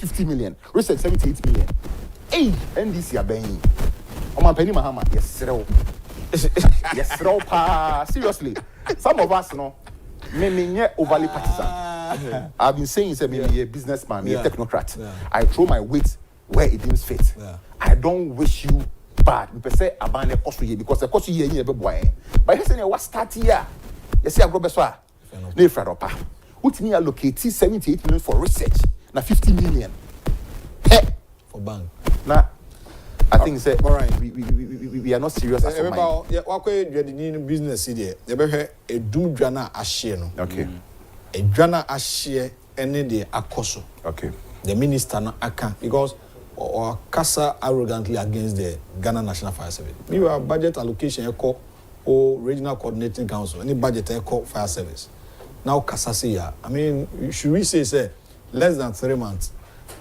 50 million. Research 78 million. Hey, NDC are buying. Oma Penny Mahama, yes, yes, seriously. Some of us know, me overly partisan. I've been saying, say, me a businessman, me a technocrat. I throw my weight where it deems fit. I don't wish you bad. Me say abandon the cost here because the cost here you be boy. But you say what start here? You say I go beswa. Ne fra dopa. What me allocate 78 million for research. Na 50 million. For bank. Now I think say all right. We are not serious as a mind. Yeah, what way you the business here? You be a doom dwana ashie no. Okay. A dwana ashie any the akoso. Okay. The minister na aka because or casa arrogantly against the Ghana National Fire Service. We have budget allocation echo or regional coordinating council. Any budget echo fire service. Now casa say I mean, should we say less than 3 months?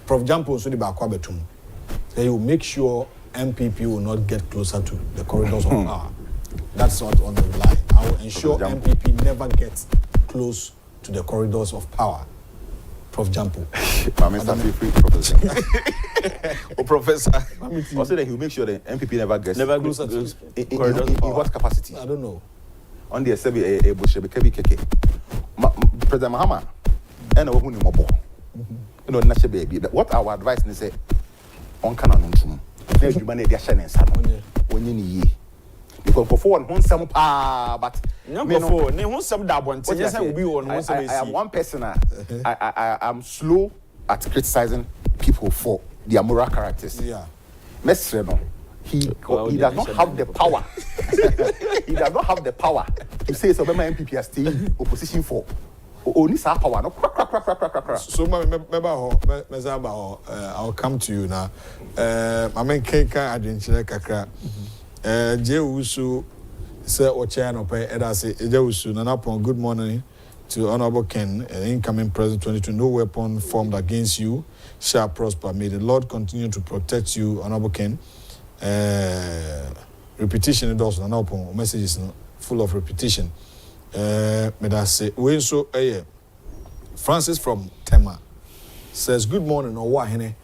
Prof. Jampo so the bakwabetum. They will make sure MPP will not get closer to the corridors of power. That's not on the line. I will ensure MPP never gets close to the corridors of power. Prof. Jampo. Mr. Free Professor. Professor. Also, that he will make sure the MPP never gets closer to in what capacity? I don't know. On the SB a Bushebe Keke. President Mahama, and who knew more. You know, Nasha baby. What our advice is say on canon. There's humanity, their shining sun. When you need because for one some but number 4, ne won some that one. Yes, I will be on one. I am one person. I am slow at criticizing people for their moral characters. Yeah. Mesreno, he does not have the power. He does not have the power to say so. My MPP are still opposition for. Only sa power no crack. So I'll come to you now. I mean Kenka adventure kakra. Jewusu say Ochiano pay edase Jewusu nanapon good morning to Honorable Ken, incoming President 22. No weapon formed against you shall prosper. May the Lord continue to protect you, Honorable Ken. Repetition it also nanapon messages full of repetition. May I say we so Francis from Tema says good morning Owahene.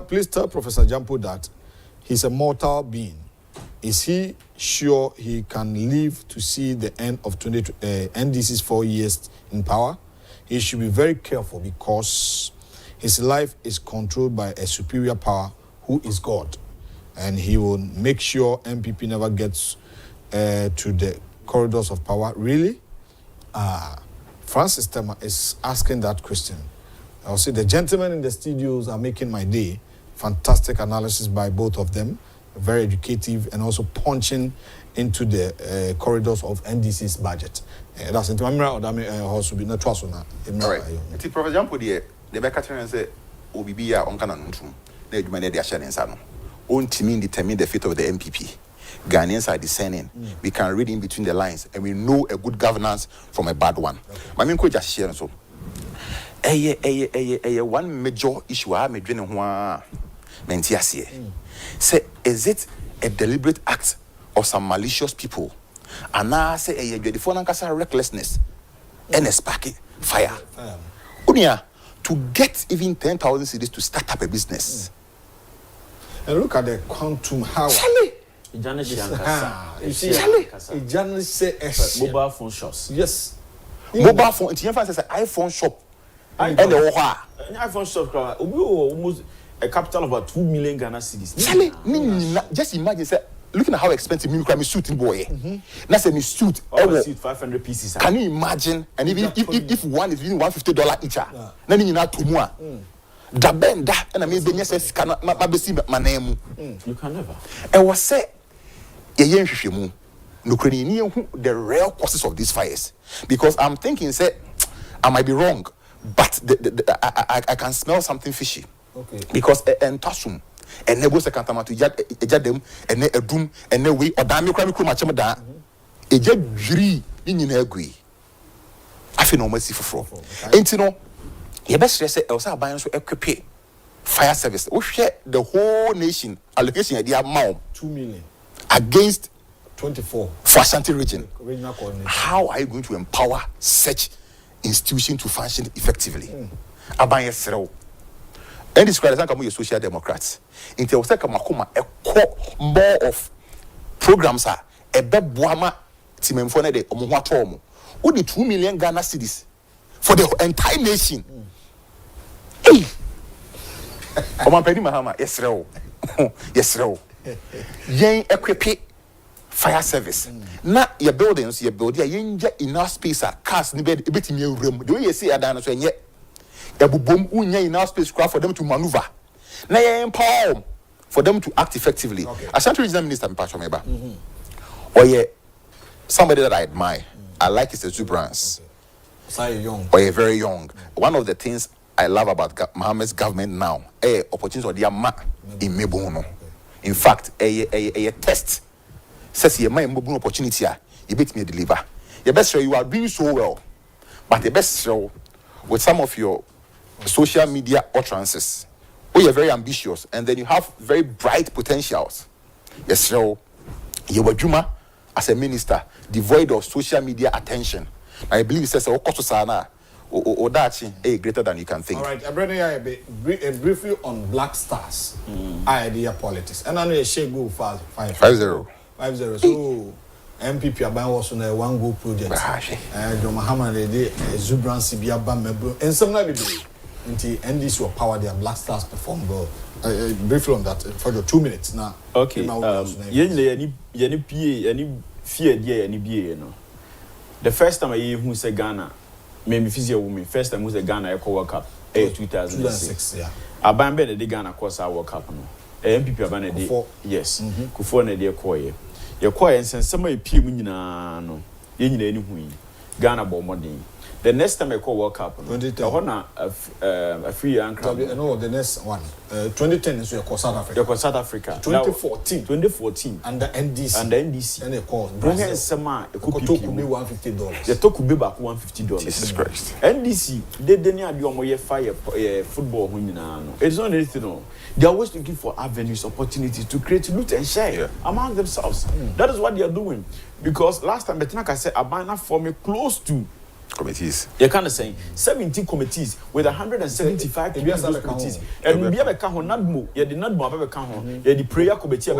Please tell Professor Jampo that he's a mortal being. Is he sure he can live to see the end of NDC's 4 years in power? He should be very careful because his life is controlled by a superior power who is God. And he will make sure MPP never gets to the corridors of power. Really? Francis Tema is asking that question. I'll say the gentlemen in the studios are making my day. Fantastic analysis by both of them. Very educative and also punching into the corridors of NDC's budget. That's into my mirror. That also be not trust on that. All right. It's Professor Jampo the Becca and say, "Obibiya on Cananum." The humanity are sharing sano. Own team determine the fate of the MPP. Ghanaians are discerning. We can read in between the lines and we know a good governance from a bad one. My main could just share so. One major issue I made say, is it a deliberate act of some malicious people? And now say the phone recklessness and a sparky fire. Unia to get even 10,000 cities to start up a business. And look at the quantum how You see, Charlie say mobile phone shops. Yes. Mobile phone. It's says iPhone shop. And the iPhone shop almost a capital of about 2 million Ghana cedis. Charlie, just imagine, say, looking at how expensive me suit in boy. That's a suit. Suit 500 pieces. Can you imagine? And even if one is using $150 each, then you not two more. Da benda and I mean the yes cannot my name. You can never. And was say no the real causes of these fires. Because I'm thinking, say, I might be wrong, but I can smell something fishy. Okay. Because and tasum and nego second to them and a doom and no way or damn you crime much da a jet jiri in agree. I feel no mercy for and you know, you best say Elsa buying so equip fire service. We share the whole nation allocation at the amount 2 million against 24 for Ashanti region. Regional coordinator. How are you going to empower such institution to function effectively? Abanye Sero. And this credit come with social democrats. Inte o se kama koma more of programs are a beboama timemfo na de omo ho ato omo. Wo di 2 million Ghana cedis for the entire nation. Hey. Omo pedi mahama yesrew. Yesrew. Yen equipe fire service. Na your buildings, your building, you enough space cars ni bed ebetimi awuram. The way you see adan so enye ebubom unya enough space for them to maneuver. Na ye empower them for them to act effectively. Okay. As Central Regional Minister Mpacho Meba. Or ye somebody that I admire. I like his exuberance. Young. Or you're very young. One of the things I love about Mohammed's government now, opportunities or their ma in Mebono. In fact, a test says you might move opportunity. You beat me deliver. Your best show you are doing so well, but the best show with some of your social media utterances. Oh, you're very ambitious, and then you have very bright potentials. Yes, so you were Juma as a minister, devoid of social media attention. I believe it says or that's greater than you can think. All right, I'm bringing a briefly on Black Stars idea politics. And I know a share go 5-0. So MPP Aban was on a one go project. And Muhammad de Zubran Sibia Bamebo and some like until NDC were power their Black Stars perform well. Briefly on that for the 2 minutes now. Okay. Any fear dear any BA no. The first time I hear who say Ghana. Maybe physio woman first time was a Ghana Eco World Cup 2006. Yeah. Abambe the Ghana course our World Cup no. MPP Abane yes. Kufo na de koye. Ye koye and somebody pie mu nyina no. Ye nyina eni hu yi. Ghana bo modern. The next time I call World Cup no. 2010 na a free anchor. No, the next one. 2010 is your South Africa. Your South Africa. 2014. Under NDC. And they call Brazil. Sema e could be $150. They talk be back $150. Jesus Christ. NDC they didn't have your fire football no. It's not anything no. They are always looking for avenues, opportunities to create loot and share among themselves. That is what they are doing. Because last time Betinaka said Abana formed close to committees. You kind of saying 17 committees with 175 committees. And we have a count on Nadmo. You did not have a count on the prayer committee.